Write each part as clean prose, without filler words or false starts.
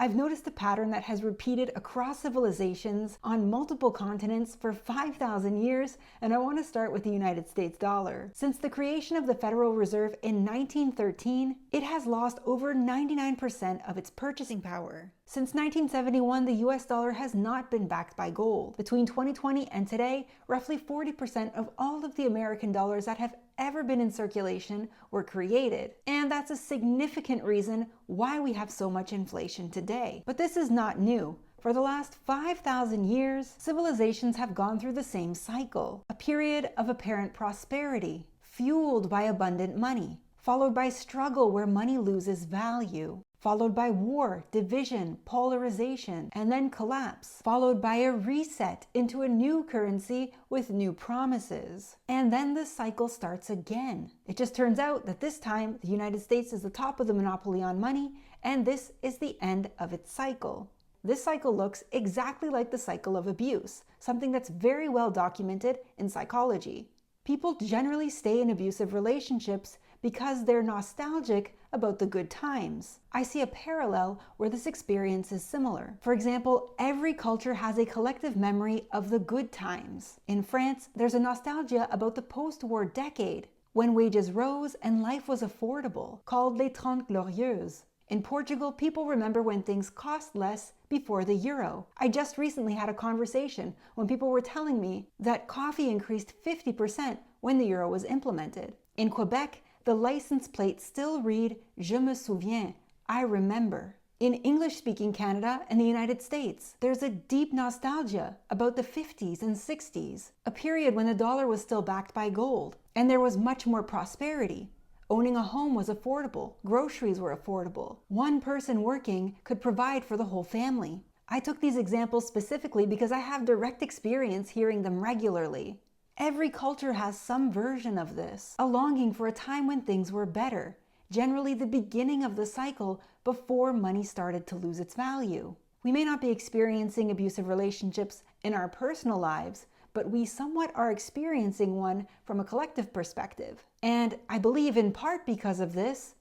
I've noticed a pattern that has repeated across civilizations on multiple continents for 5,000 years, and I want to start with the United States dollar. Since the creation of the Federal Reserve in 1913, it has lost over 99% of its purchasing power. Since 1971, the US dollar has not been backed by gold. Between 2020 and today, roughly 40% of all of the American dollars that have ever been in circulation were created. And that's a significant reason why we have so much inflation today. But this is not new. For the last 5,000 years, civilizations have gone through the same cycle. A period of apparent prosperity, fueled by abundant money, followed by struggle where money loses value, followed by war, division, polarization, and then collapse, followed by a reset into a new currency with new promises. And then the cycle starts again. It just turns out that this time the United States is the top of the monopoly on money, and this is the end of its cycle. This cycle looks exactly like the cycle of abuse, something that's very well documented in psychology. People generally stay in abusive relationships because they're nostalgic about the good times. I see a parallel where this experience is similar. For example, every culture has a collective memory of the good times. In France, there's a nostalgia about the post-war decade, when wages rose and life was affordable, called les Trente Glorieuses. In Portugal, people remember when things cost less before the euro. I just recently had a conversation when people were telling me that coffee increased 50% when the euro was implemented. In Quebec, the license plates still read, Je me souviens, I remember. In English-speaking Canada and the United States, there's a deep nostalgia about the 50s and 60s, a period when the dollar was still backed by gold, and there was much more prosperity. Owning a home was affordable, groceries were affordable. One person working could provide for the whole family. I took these examples specifically because I have direct experience hearing them regularly. Every culture has some version of this, a longing for a time when things were better, generally the beginning of the cycle before money started to lose its value. We may not be experiencing abusive relationships in our personal lives, but we somewhat are experiencing one from a collective perspective. And I believe in part because of this,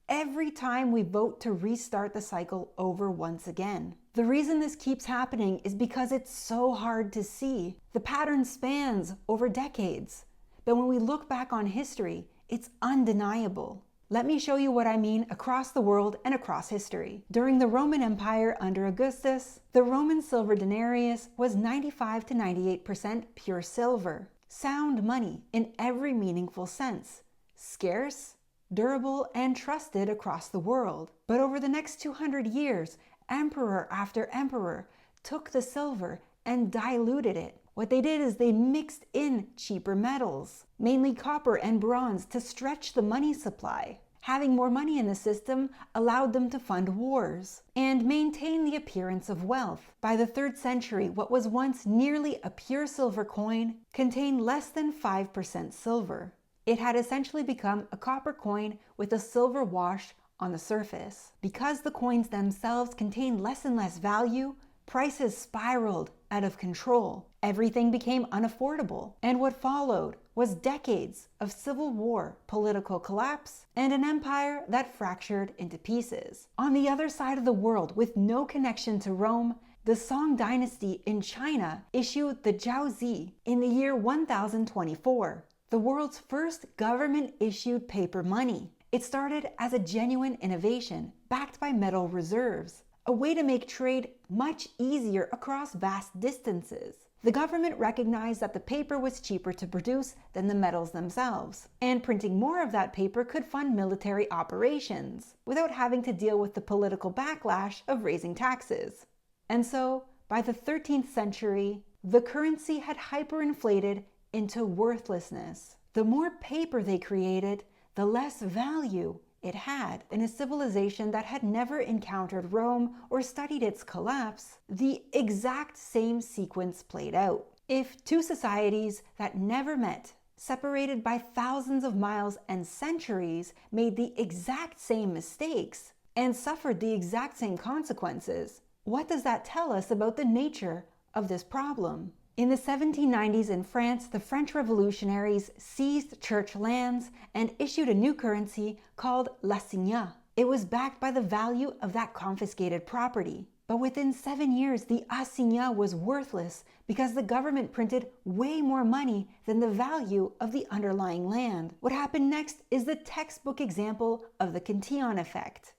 every time we vote to restart the cycle over once again. The reason this keeps happening is because it's so hard to see. The pattern spans over decades, but when we look back on history, it's undeniable. Let me show you what I mean across the world and across history. During the Roman Empire under Augustus, the Roman silver denarius was 95 to 98% pure silver. Sound money in every meaningful sense. Scarce, durable, and trusted across the world. But over the next 200 years, emperor after emperor took the silver and diluted it. What they did is they mixed in cheaper metals, mainly copper and bronze, to stretch the money supply. Having more money in the system allowed them to fund wars and maintain the appearance of wealth. By the 3rd century, what was once nearly a pure silver coin contained less than 5% silver. It had essentially become a copper coin with a silver wash on the surface. Because the coins themselves contained less and less value, prices spiraled out of control. Everything became unaffordable. And what followed was decades of civil war, political collapse, and an empire that fractured into pieces. On the other side of the world, with no connection to Rome, the Song Dynasty in China issued the Jiaozi in the year 1024, the world's first government-issued paper money. It started as a genuine innovation, backed by metal reserves, a way to make trade much easier across vast distances. The government recognized that the paper was cheaper to produce than the metals themselves, and printing more of that paper could fund military operations, without having to deal with the political backlash of raising taxes. And so, by the 13th century, the currency had hyperinflated into worthlessness. The more paper they created, the less value it had. In a civilization that had never encountered Rome or studied its collapse, the exact same sequence played out. If two societies that never met, separated by thousands of miles and centuries, made the exact same mistakes and suffered the exact same consequences, what does that tell us about the nature of this problem? In the 1790s in France, the French revolutionaries seized church lands and issued a new currency called l'Assignat. It was backed by the value of that confiscated property. But within 7 years, the Assignat was worthless because the government printed way more money than the value of the underlying land. What happened next is the textbook example of the Cantillon effect.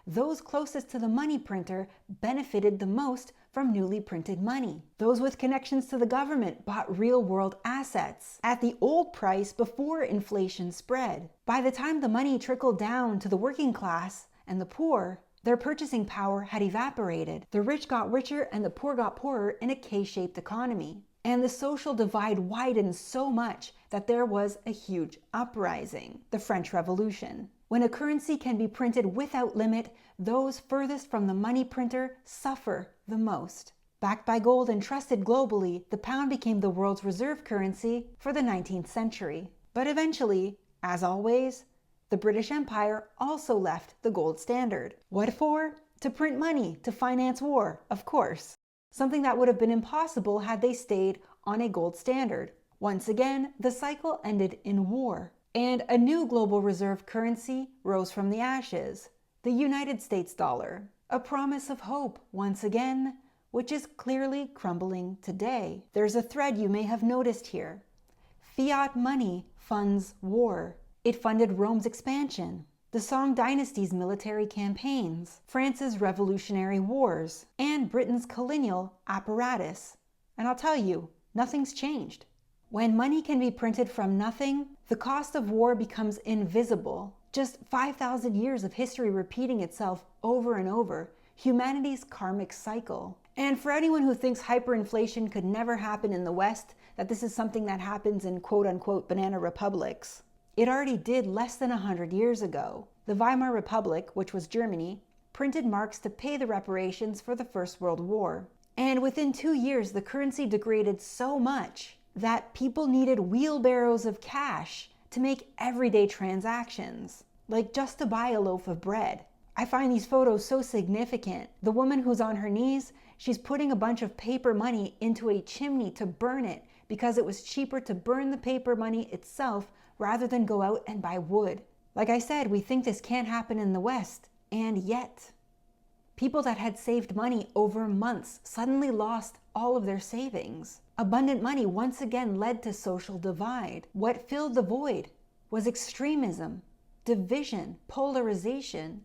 Those closest to the money printer benefited the most from newly printed money. Those with connections to the government bought real-world assets at the old price before inflation spread. By the time the money trickled down to the working class and the poor, their purchasing power had evaporated. The rich got richer and the poor got poorer in a K-shaped economy. And the social divide widened so much that there was a huge uprising, the French Revolution. When a currency can be printed without limit, those furthest from the money printer suffer the most. Backed by gold and trusted globally, the pound became the world's reserve currency for the 19th century. But eventually, as always, the British Empire also left the gold standard. What for? To print money, to finance war, of course. Something that would have been impossible had they stayed on a gold standard. Once again, the cycle ended in war, and a new global reserve currency rose from the ashes, the United States dollar. A promise of hope, once again, which is clearly crumbling today. There's a thread you may have noticed here. Fiat money funds war. It funded Rome's expansion, the Song Dynasty's military campaigns, France's revolutionary wars, and Britain's colonial apparatus. And I'll tell you, nothing's changed. When money can be printed from nothing, the cost of war becomes invisible. Just 5,000 years of history repeating itself over and over, humanity's karmic cycle. And for anyone who thinks hyperinflation could never happen in the West, that this is something that happens in quote-unquote banana republics, it already did less than 100 years ago. The Weimar Republic, which was Germany, printed marks to pay the reparations for the First World War. And within 2 years, the currency degraded so much that people needed wheelbarrows of cash to make everyday transactions, like just to buy a loaf of bread. I find these photos so significant. The woman who's on her knees, she's putting a bunch of paper money into a chimney to burn it because it was cheaper to burn the paper money itself rather than go out and buy wood. Like I said, we think this can't happen in the West, and yet. People that had saved money over months suddenly lost all of their savings. Abundant money once again led to social divide. What filled the void was extremism, division, polarization,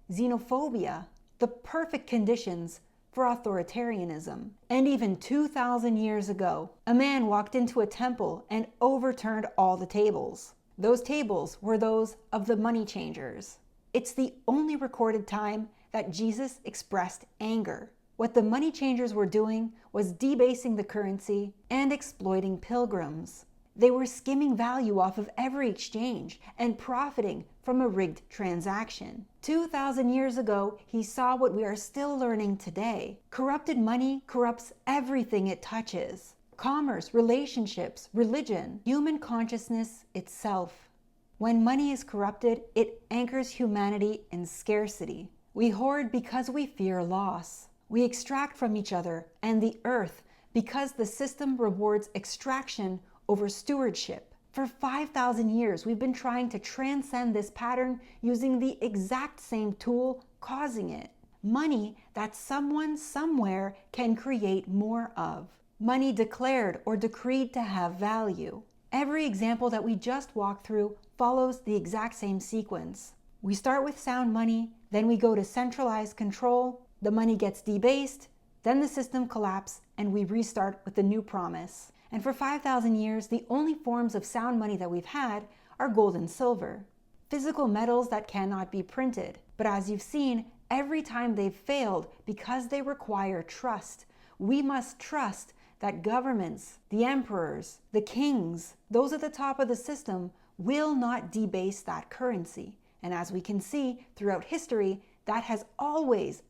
xenophobia, the perfect conditions for authoritarianism. And even 2,000 years ago, a man walked into a temple and overturned all the tables. Those tables were those of the money changers. It's the only recorded time that Jesus expressed anger. What the money changers were doing was debasing the currency and exploiting pilgrims. They were skimming value off of every exchange and profiting from a rigged transaction. 2,000 years ago, he saw what we are still learning today. Corrupted money corrupts everything it touches. Commerce, relationships, religion, human consciousness itself. When money is corrupted, it anchors humanity in scarcity. We hoard because we fear loss. We extract from each other and the earth because the system rewards extraction over stewardship. For 5,000 years, we've been trying to transcend this pattern using the exact same tool causing it. Money that someone somewhere can create more of. Money declared or decreed to have value. Every example that we just walked through follows the exact same sequence. We start with sound money, then we go to centralized control, the money gets debased, then the system collapses, and we restart with the new promise. And for 5,000 years, the only forms of sound money that we've had are gold and silver, physical metals that cannot be printed. But as you've seen, every time they've failed because they require trust. We must trust that governments, the emperors, the kings, those at the top of the system will not debase that currency. And as we can see throughout history, that has always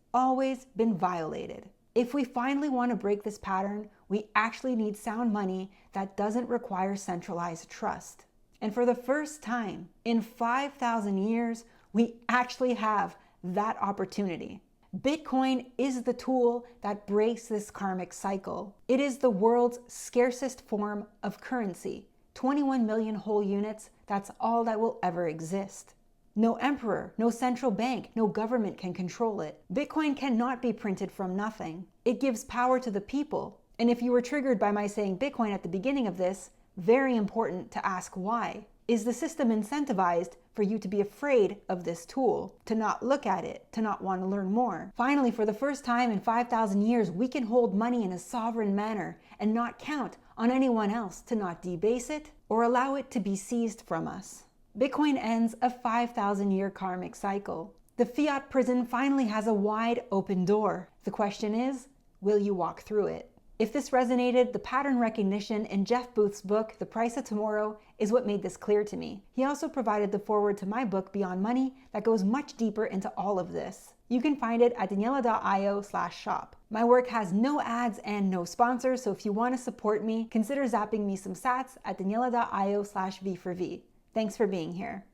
been violated. If we finally want to break this pattern, we actually need sound money that doesn't require centralized trust. And for the first time in 5,000 years, we actually have that opportunity. Bitcoin is the tool that breaks this karmic cycle. It is the world's scarcest form of currency. 21 million whole units, that's all that will ever exist. No emperor, no central bank, no government can control it. Bitcoin cannot be printed from nothing. It gives power to the people. And if you were triggered by my saying Bitcoin at the beginning of this, very important to ask why. Is the system incentivized for you to be afraid of this tool, to not look at it, to not want to learn more? Finally, for the first time in 5,000 years, we can hold money in a sovereign manner and not count on anyone else to not debase it or allow it to be seized from us. Bitcoin ends a 5,000-year karmic cycle. The fiat prison finally has a wide open door. The question is, will you walk through it? If this resonated, the pattern recognition in Jeff Booth's book, The Price of Tomorrow, is what made this clear to me. He also provided the foreword to my book, Beyond Money, that goes much deeper into all of this. You can find it at Daniella.io/shop. My work has no ads and no sponsors, so if you want to support me, consider zapping me some sats at Daniella.io/V4V. Thanks for being here.